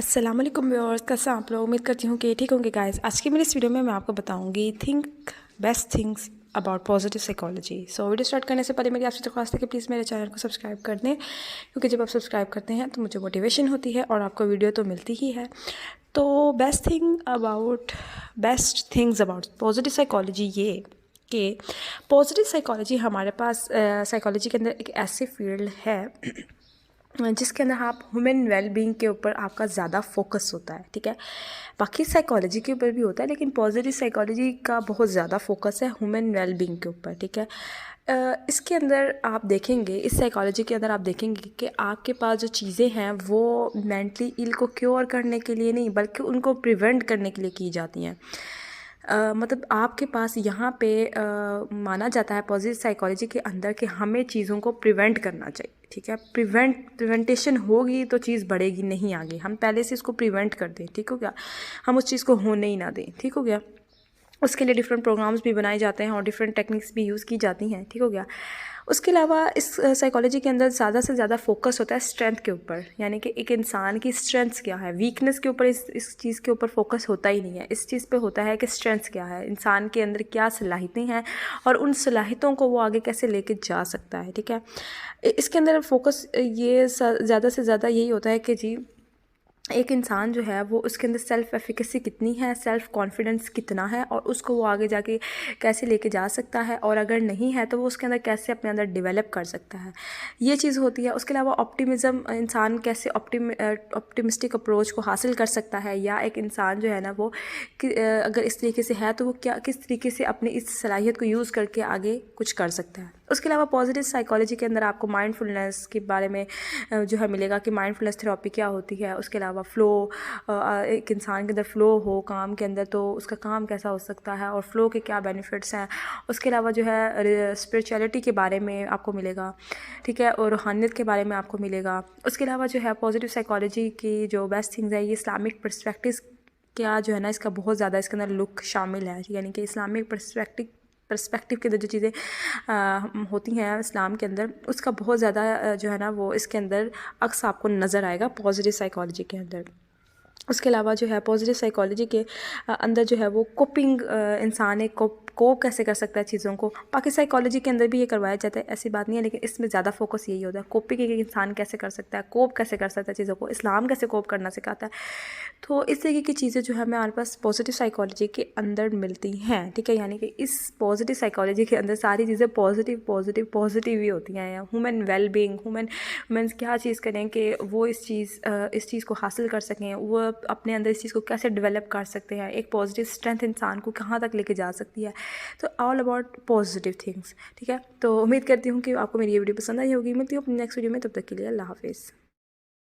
अस्सलाम वालेकुम व्यूअर्स, कैसे हैं आप लोग। उम्मीद करती हूँ कि ठीक होंगे गाइस। आज की मेरी इस वीडियो में मैं आपको बताऊंगी best things about positive psychology. So video start करने से पहले मेरी आपसे दरख्वास्त है कि प्लीज़ मेरे चैनल को सब्सक्राइब कर दें, क्योंकि जब आप सब्सक्राइब करते हैं तो मुझे मोटिवेशन होती है और आपको वीडियो तो मिलती ही है। तो best things about positive psychology ये कि पॉजिटिव साइकोलॉजी हमारे पास साइकोलॉजी के अंदर एक ऐसी फील्ड है जिसके अंदर आप ह्यूमन वेलबींग के ऊपर आपका ज़्यादा फोकस होता है। ठीक है, बाकी साइकोलॉजी के ऊपर भी होता है, लेकिन पॉजिटिव साइकोलॉजी का बहुत ज़्यादा फोकस है ह्यूमन वेलबींग के ऊपर। ठीक है, इसके अंदर आप देखेंगे, इस साइकोलॉजी के अंदर आप देखेंगे कि आपके पास जो चीज़ें हैं वो मेंटली इल को क्योर करने के लिए नहीं, बल्कि उनको प्रिवेंट करने के लिए की जाती हैं। मतलब आपके पास यहाँ पे माना जाता है पॉजिटिव साइकोलॉजी के अंदर कि हमें चीज़ों को प्रिवेंट करना चाहिए। ठीक है, प्रिवेंटेशन होगी तो चीज़ बढ़ेगी नहीं आगे। हम पहले से इसको प्रिवेंट कर दें, ठीक हो गया, हम उस चीज़ को होने ही ना दें, ठीक हो गया। उसके लिए डिफरेंट प्रोग्राम्स भी बनाए जाते हैं और डिफरेंट टेक्निक्स भी यूज़ की जाती हैं, ठीक हो गया। उसके अलावा इस साइकोलॉजी के अंदर ज़्यादा से ज़्यादा फोकस होता है स्ट्रेंथ के ऊपर, यानी कि एक इंसान की स्ट्रेंथ्स क्या है, वीकनेस के ऊपर इस चीज़ के ऊपर फोकस होता ही नहीं है। इस चीज़ पे होता है कि स्ट्रेंथ्स क्या है, इंसान के अंदर क्या सलाहियतें हैं और उन सलाहियतों को वो आगे कैसे लेके जा सकता है। ठीक है, इसके अंदर फोकस ये ज़्यादा से ज़्यादा यही होता है कि जी एक इंसान जो है वो उसके अंदर सेल्फ़ एफिकेसी कितनी है, सेल्फ़ कॉन्फिडेंस कितना है और उसको वो आगे जाके कैसे लेके जा सकता है, और अगर नहीं है तो वो उसके अंदर कैसे अपने अंदर डेवलप कर सकता है, ये चीज़ होती है। उसके अलावा ऑप्टिमिज़म, इंसान कैसे ऑप्टिमिस्टिक अप्रोच को हासिल कर सकता है, या एक इंसान जो है ना वो अगर इस तरीके से है तो वो किस तरीके से अपनी इस सलाहियत को यूज़ करके आगे कुछ कर सकता है। उसके अलावा पॉजिटिव साइकोलॉजी के अंदर आपको माइंडफुलनेस के बारे में जो है मिलेगा कि माइंडफुलनेस थेरेपी क्या होती है। उसके अलावा फ़्लो, एक इंसान के अंदर फ़्लो हो काम के अंदर तो उसका काम कैसा हो सकता है और फ़्लो के क्या बेनिफिट्स हैं। उसके अलावा जो है स्पिरिचुअलिटी के बारे में आपको मिलेगा, ठीक है, और रूहानियत के बारे में आपको मिलेगा। उसके अलावा जो है पॉजिटिव साइकोलॉजी की जो बेस्ट थिंग्स है, ये इस्लामिक पर्सपेक्टिव क्या जो है ना, इसका बहुत ज़्यादा इसके अंदर लुक शामिल है, यानी कि इस्लामिक पर्सपेक्टिव के अंदर जो चीज़ें होती हैं इस्लाम के अंदर, उसका बहुत ज़्यादा जो है ना वो इसके अंदर अक्स आपको नज़र आएगा पॉजिटिव साइकोलॉजी के अंदर। उसके अलावा जो है पॉजिटिव साइकोलॉजी के अंदर जो है वो कोपिंग, इंसान एक कोप कैसे कर सकता है चीज़ों को। बाकी साइकोलॉजी के अंदर भी ये करवाया जाता है, ऐसी बात नहीं है, लेकिन इसमें ज़्यादा फोकस यही होता है कोपिंग, एक इंसान कैसे कर सकता है, कोप कैसे कर सकता है चीज़ों को, इस्लाम कैसे कोप करना सिखाता है। तो इस तरीके की चीज़ें जो है हमारे पास पॉजिटिव साइकोलॉजी के अंदर मिलती हैं। ठीक है, यानी कि इस पॉजिटिव साइकोलॉजी के अंदर सारी चीज़ें पॉजिटिव ही होती हैं। ह्यूमन वेलबींग, ह्यूमन्स क्या चीज़ करें कि वो इस चीज़ को हासिल कर सकें, वो अपने अंदर इस चीज़ को कैसे डेवलप कर सकते हैं, एक पॉजिटिव स्ट्रेंथ इंसान को कहाँ तक लेके जा सकती है। तो ऑल अबाउट पॉजिटिव थिंग्स। ठीक है, तो उम्मीद करती हूँ कि आपको मेरी ये वीडियो पसंद आई होगी। मिलती हूँ अपनी नेक्स्ट वीडियो में, तब तक के लिए अल्लाह हाफिज़।